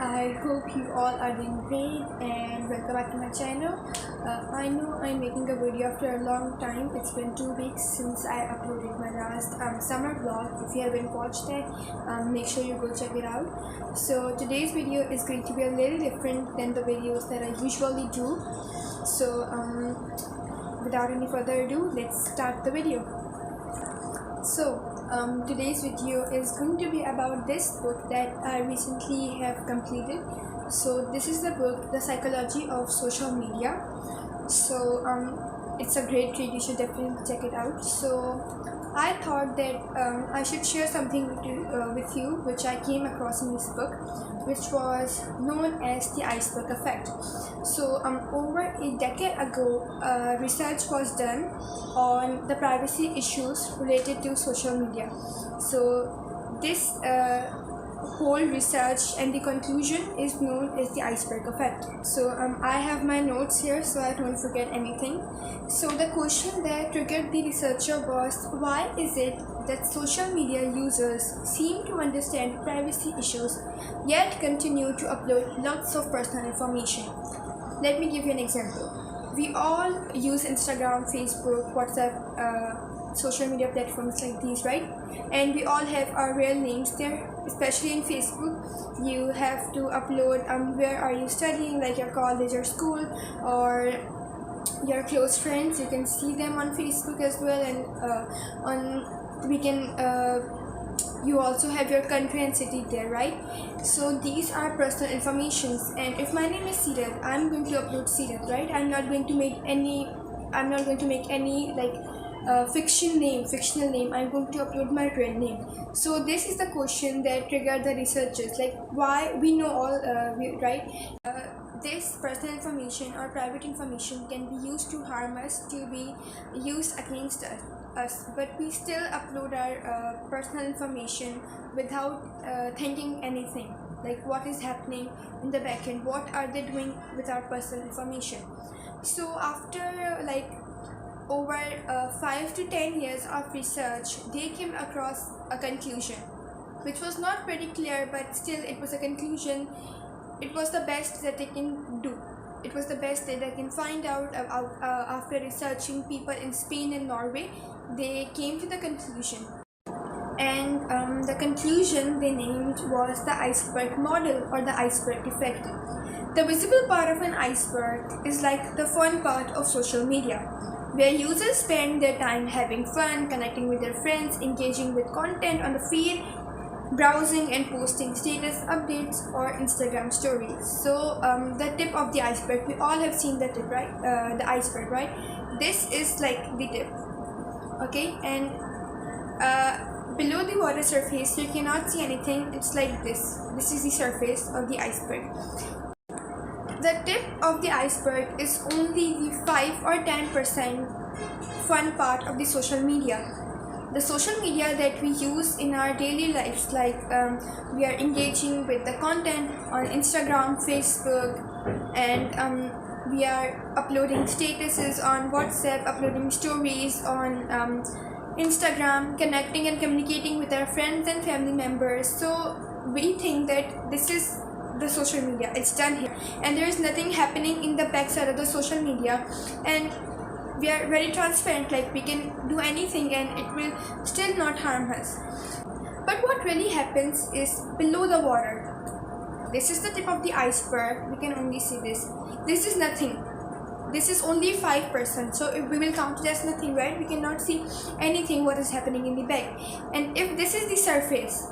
I hope you all are doing great and welcome back to my channel. I know I'm making a video after a long time. It's been 2 weeks since I uploaded my last summer vlog. If you haven't watched it, make sure you go check it out. So today's video is going to be a little different than the videos that I usually do. So without any further ado, let's start the video. So today's video is going to be about this book that I recently have completed. So this is the book, The Psychology of Social Media. So it's a great read, you should definitely check it out. So I thought that I should share something with you which I came across in this book, which was known as the Iceberg Effect. So over a decade ago, research was done on the privacy issues related to social media. So this whole research and the conclusion is known as the Iceberg Effect. So I have my notes here so I don't forget anything. So the question that triggered the researcher was, why is it that social media users seem to understand privacy issues yet continue to upload lots of personal information? Let me give you an example. We all use Instagram, Facebook, WhatsApp, social media platforms like these, right? And we all have our real names there. Especially in Facebook, you have to upload where are you studying, like your college or school, or your close friends. You can see them on Facebook as well, and you also have your country and city there, right? So these are personal informations, and if my name is Sirat, I'm going to upload Sirat, right? I'm not going to make any like fictional name. I'm going to upload my real name. So this is the question that triggered the researchers, like why we know all this personal information or private information can be used to harm us, to be used against us, but we still upload our personal information without thinking anything, like what is happening in the backend, what are they doing with our personal information. So after over 5 to 10 years of research, they came across a conclusion which was not pretty clear, but still it was a conclusion. It was the best that they can do. It was the best that they can find out about after researching people in Spain and Norway. They came to the conclusion, and the conclusion they named was the iceberg model or the iceberg effect. The visible part of an iceberg is like the fun part of social media, where users spend their time having fun, connecting with their friends, engaging with content on the feed, browsing and posting status updates or Instagram stories. So the tip of the iceberg, we all have seen the tip, right? The iceberg, right? This is like the tip, okay? And below the water surface, you cannot see anything. It's like this. This is the surface of the iceberg. The tip of the iceberg is only the 5 or 10% fun part of the social media. The social media that we use in our daily lives, like we are engaging with the content on Instagram, Facebook, and we are uploading statuses on WhatsApp, uploading stories on Instagram, connecting and communicating with our friends and family members. So we think that this is the social media, it's done here, and there is nothing happening in the backside of the social media, and we are very transparent, like we can do anything and it will still not harm us. But what really happens is below the water. This is the tip of the iceberg. We can only see this. This is nothing. This is only 5%, so if we will count it as nothing, right? We cannot see anything what is happening in the back. And if this is the surface,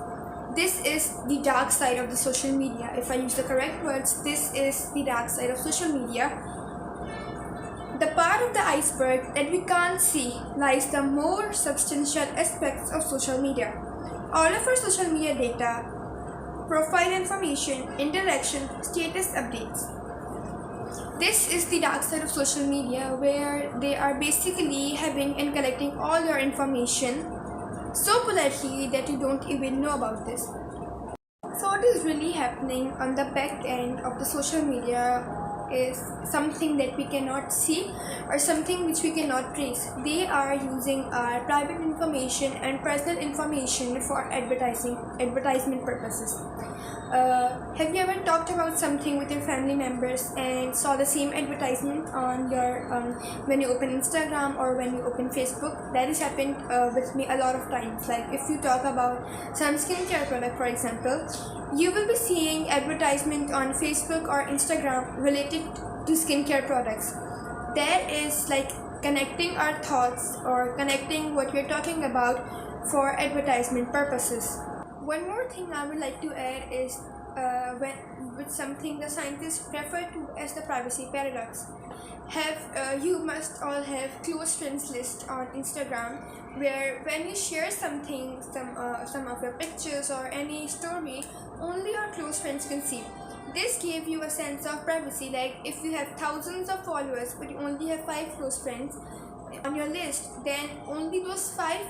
this is the dark side of the social media. If I use the correct words, this is the dark side of social media. The part of the iceberg that we can't see lies the more substantial aspects of social media. All of our social media data, profile information, interaction, status updates. This is the dark side of social media, where they are basically having and collecting all your information so politely that you don't even know about this. So what is really happening on the back end of the social media is something that we cannot see or something which we cannot trace. They are using our private information and personal information for advertisement purposes. Have you ever talked about something with your family members and saw the same advertisement on your when you open Instagram or when you open Facebook? That has happened with me a lot of times. Like if you talk about some skincare product, for example, you will be seeing advertisement on Facebook or Instagram related to skincare products. That is like connecting our thoughts or connecting what we're talking about for advertisement purposes. One more thing I would like to add is with something the scientists refer to as the privacy paradox. You must all have close friends list on Instagram, where when you share something, some of your pictures or any story, only your close friends can see. This gave you a sense of privacy. Like if you have thousands of followers but you only have 5 close friends on your list, then only those 5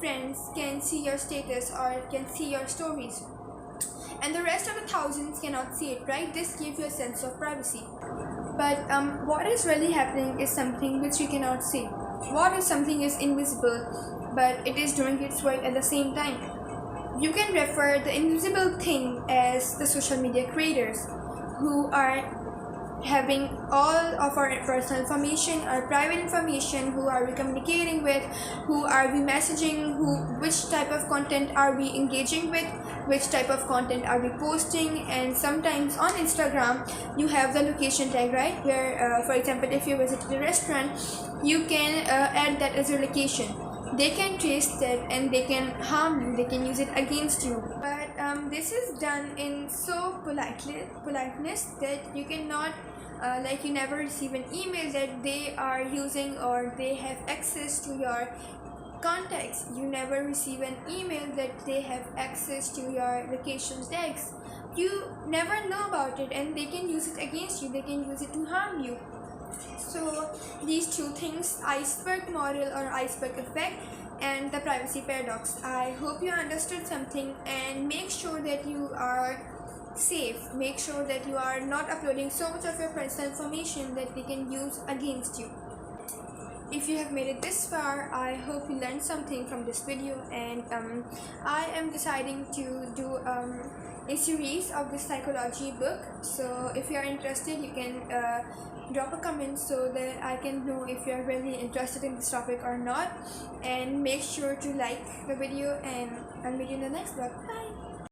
friends can see your status or can see your stories, and the rest of the thousands cannot see it, right? This gives you a sense of privacy. But what is really happening is something which you cannot see. What if something is invisible but it is doing its work at the same time? You can refer the invisible thing as the social media creators, who are having all of our personal information, our private information, who are we communicating with, who are we messaging, which type of content are we engaging with, which type of content are we posting. And sometimes on Instagram you have the location tag, right, where for example if you visit a restaurant, you can add that as your location. They can trace that and they can harm you, they can use it against you. But this is done in so politeness that you cannot like you never receive an email that they are using or they have access to your contacts. You never receive an email that they have access to your location tags. You never know about it, and they can use it against you, they can use it to harm you. So these two things, iceberg model or iceberg effect and the privacy paradox. I hope you understood something, and make sure that you are safe. Make sure that you are not uploading so much of your personal information that they can use against you. If you have made it this far, I hope you learned something from this video, and I am deciding to do a series of this psychology book. So if you are interested, you can drop a comment so that I can know if you are really interested in this topic or not. And make sure to like the video, and I'll meet you in the next vlog. Bye.